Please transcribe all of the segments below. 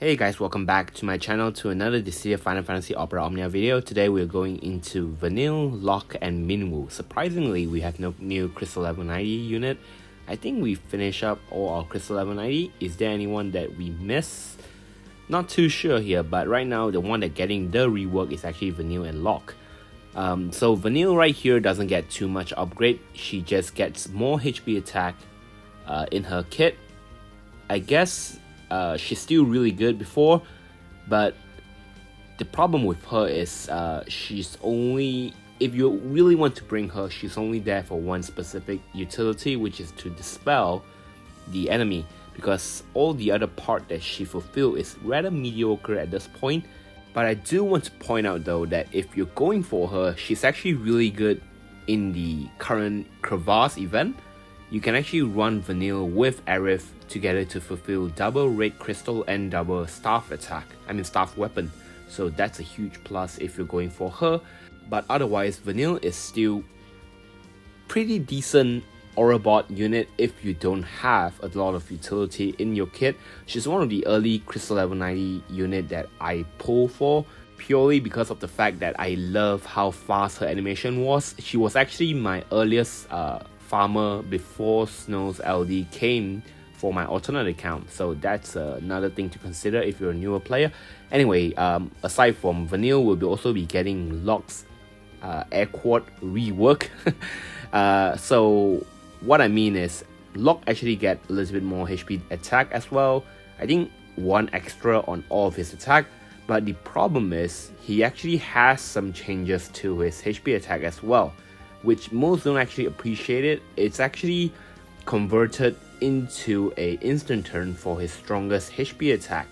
Hey guys, welcome back to my channel to another Deceive Final Fantasy Opera Omnia video. Today we're going into Vanille, Locke, and Minwu. Surprisingly, we have no new Crystal Level 90 unit. I think we finished up all our Crystal Level 90. Is there anyone that we missed? Not too sure here, but right now the one that getting the rework is actually Vanille and Locke. So Vanille right here doesn't get too much upgrade. She just gets more HP attack in her kit. I guess she's still really good before, but the problem with her is she's only, if you really want to bring her, she's only there for one specific utility, which is to dispel the enemy, because all the other part that she fulfills is rather mediocre at this point. But I do want to point out though that if you're going for her, she's actually really good in the current Crevasse event. You can actually run Vanille with Aerith together to fulfill double red crystal and double staff attack. Staff weapon. So that's a huge plus if you're going for her. But otherwise, Vanille is still pretty decent Aurabot unit if you don't have a lot of utility in your kit. She's one of the early Crystal Level 90 unit that I pull for, purely because of the fact that I love how fast her animation was. She was actually my earliest farmer before Snow's LD came for my alternate account, so that's another thing to consider if you're a newer player. Anyway, aside from Vanille, we'll also be getting Locke's Air Quad rework. So what I mean is, Locke actually get a little bit more HP attack as well. I think one extra on all of his attack, but the problem is he actually has some changes to his HP attack as well, which most don't actually appreciate it. It's actually converted into a instant turn for his strongest HP attack.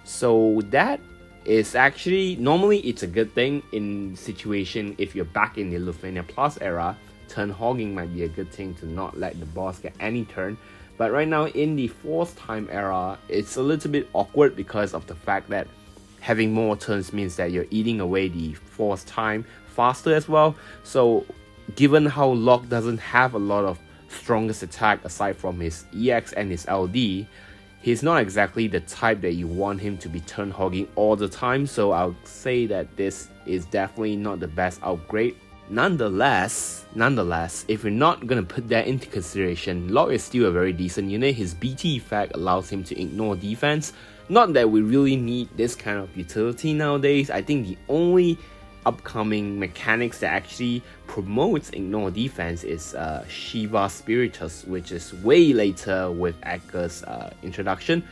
So that is actually, normally it's a good thing in situation if you're back in the Lufenia Plus era. Turn hogging might be a good thing to not let the boss get any turn. But right now in the Force Time era, it's a little bit awkward because of the fact that having more turns means that you're eating away the Force Time faster as well. So given how Locke doesn't have a lot of strongest attack aside from his EX and his LD, he's not exactly the type that you want him to be turn hogging all the time. So I'll say that this is definitely not the best upgrade. Nonetheless, if you're not gonna put that into consideration, Locke is still a very decent unit. His BT effect allows him to ignore defense. Not that we really need this kind of utility nowadays. I think the only upcoming mechanics that actually promotes ignore defense is Shiva Spiritus, which is way later with Edgar's introduction.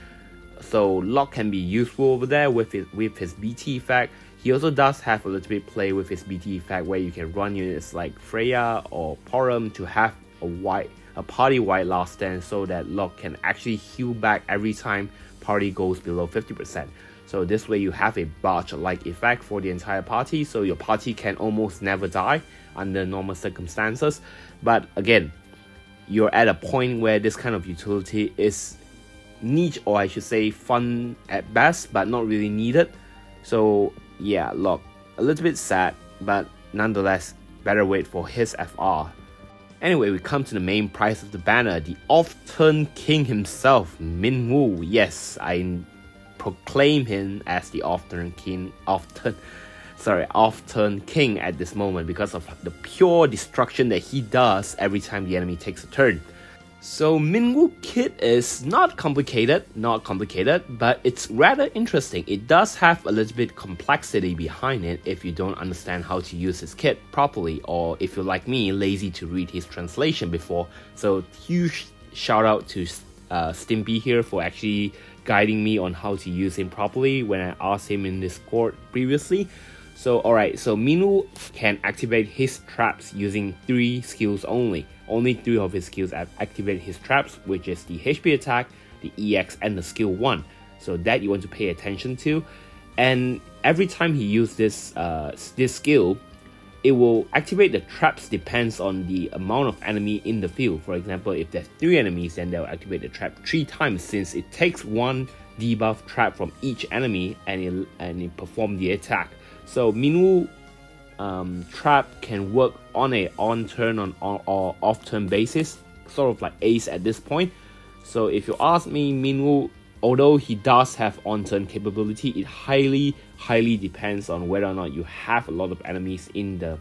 So Locke can be useful over there with his BT effect. He also does have a little bit play with his BT effect, where you can run units like Freya or Porum to have a party-wide last stand, so that Locke can actually heal back every time party goes below 50%. So this way you have a barge-like effect for the entire party, so your party can almost never die under normal circumstances. But again, you're at a point where this kind of utility is niche, or I should say fun at best, but not really needed. So yeah, Locke, a little bit sad, but nonetheless, better wait for his FR. Anyway, we come to the main prize of the banner, the off-turn king himself, Minwu. Yes, I proclaim him as the off-turn king at this moment because of the pure destruction that he does every time the enemy takes a turn. So Minwu kit is not complicated, but it's rather interesting. It does have a little bit complexity behind it if you don't understand how to use his kit properly, or if you're like me, lazy to read his translation before. So huge shout out to Stimpy here for actually guiding me on how to use him properly when I asked him in Discord previously. So alright, so Minwu can activate his traps using 3 skills only. Only 3 of his skills activate his traps, which is the HP attack, the EX, and the skill 1. So that you want to pay attention to. And every time he uses this skill, it will activate the traps depends on the amount of enemy in the field. For example, if there's 3 enemies, then they'll activate the trap 3 times, since it takes 1 debuff trap from each enemy and it performs the attack. So Minwu trap can work on a on-turn or off-turn basis, sort of like Ace at this point. So if you ask me, Minwu although he does have on-turn capability, it highly depends on whether or not you have a lot of enemies in the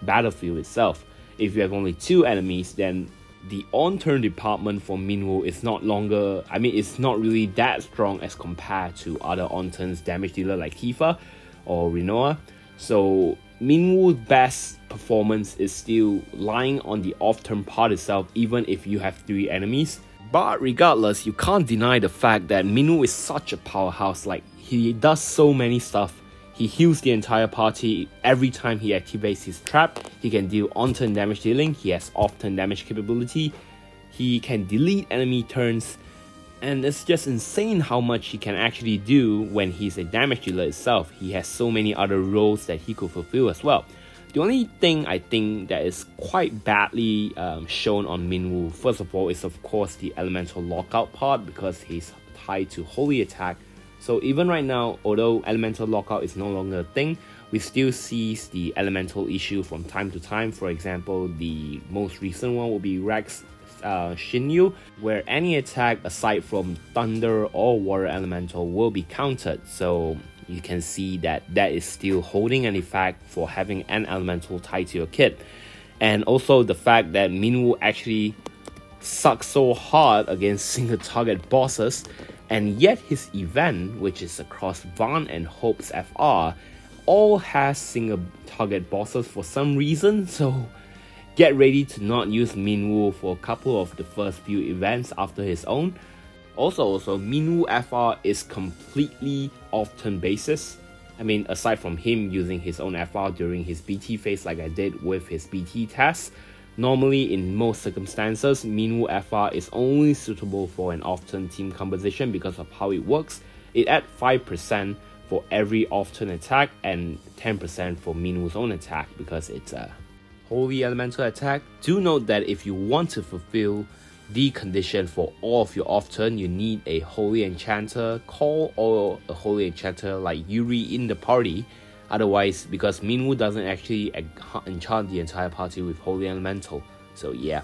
battlefield itself. If you have only 2 enemies, then the on-turn department for Minwu is not longer, it's not really that strong as compared to other on-turns damage dealer like Tifa or Rinoa. So Minwu's best performance is still lying on the off-turn part itself, even if you have 3 enemies. But regardless, you can't deny the fact that Minwu is such a powerhouse. Like, he does so many stuff. He heals the entire party every time he activates his trap. He can deal on-turn damage dealing. He has off-turn damage capability. He can delete enemy turns. And it's just insane how much he can actually do when he's a damage dealer itself. He has so many other roles that he could fulfill as well. The only thing I think that is quite badly shown on Minwu, first of all, is of course the elemental lockout part, because he's tied to holy attack. So even right now, although elemental lockout is no longer a thing, we still see the elemental issue from time to time. For example, the most recent one will be Rex Shinyu, where any attack aside from thunder or water elemental will be countered. So you can see that is still holding an effect for having an elemental tied to your kit. And also the fact that Minwu actually sucks so hard against single target bosses, and yet his event, which is across Van and Hope's FR, all has single target bosses for some reason. So get ready to not use Minwu for a couple of the first few events after his own. Also, Minwu FR is completely off-turn basis. Aside from him using his own FR during his BT phase like I did with his BT test, normally in most circumstances, Minwu FR is only suitable for an off-turn team composition because of how it works. It adds 5% for every off-turn attack and 10% for Minwu's own attack because it's a holy elemental attack. Do note that if you want to fulfill the condition for all of your off-turn, you need a holy enchanter call or a holy enchanter like Yuri in the party. Otherwise, because Minwu doesn't actually enchant the entire party with holy elemental. So yeah.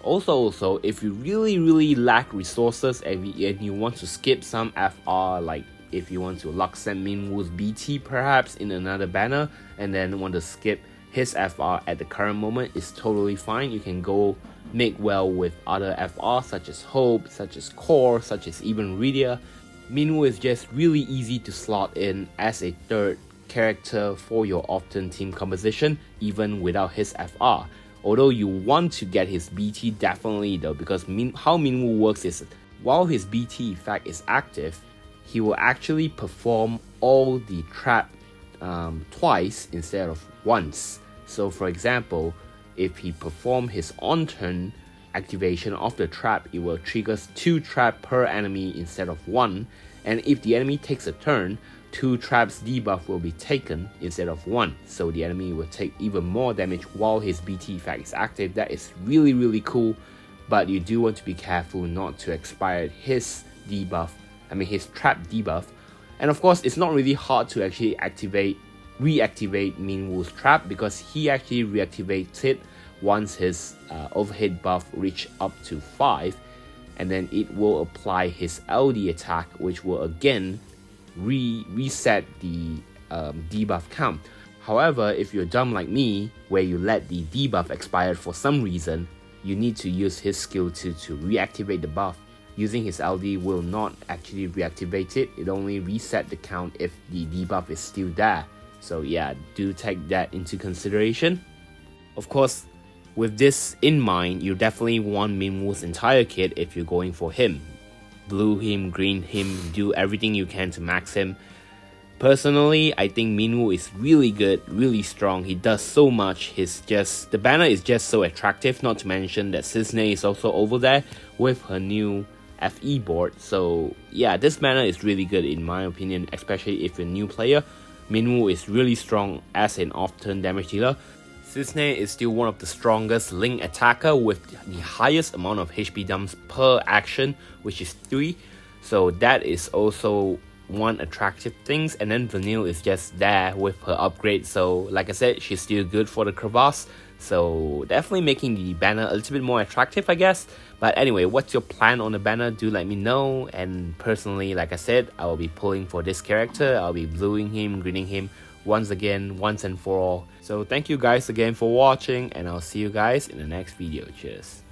Also, if you really lack resources and you want to skip some FR, like if you want to Locke send Minwu's BT perhaps in another banner and then want to skip his FR at the current moment, is totally fine. You can go make well with other FR such as Hope, such as Core, such as even Rydia. Minwu is just really easy to slot in as a third character for your off-turn team composition even without his FR. Although you want to get his BT definitely though, because how Minwu works is while his BT effect is active, he will actually perform all the trap twice instead of once. So for example, if he perform his on-turn activation of the trap, it will trigger 2 traps per enemy instead of 1. And if the enemy takes a turn, 2 traps debuff will be taken instead of 1. So the enemy will take even more damage while his BT effect is active. That is really cool. But you do want to be careful not to expire his debuff, his trap debuff. And of course, it's not really hard to actually reactivate Minwu's trap, because he actually reactivates it once his overhead buff reach up to 5, and then it will apply his LD attack, which will again reset the debuff count. However, if you're dumb like me, where you let the debuff expire for some reason, you need to use his skill to reactivate the buff. Using his LD will not actually reactivate it, it only reset the count if the debuff is still there. So yeah, do take that into consideration. Of course, with this in mind, you definitely want Minwu's entire kit if you're going for him. Blue him, green him, do everything you can to max him. Personally, I think Minwu is really good, really strong. He does so much. The banner is just so attractive, not to mention that Cisne is also over there with her new FE board. So yeah, this banner is really good in my opinion, especially if you're a new player. Minwu is really strong as an off-turn damage dealer. Cisne is still one of the strongest link attacker with the highest amount of HP dumps per action, which is 3. So that is also one attractive thing. And then Vanile is just there with her upgrade. So like I said, she's still good for the crevasse. So definitely making the banner a little bit more attractive, I guess. But anyway, what's your plan on the banner? Do let me know. And personally, like I said, I will be pulling for this character. I'll be bluing him, greening him once and for all. So thank you guys again for watching, and I'll see you guys in the next video. Cheers.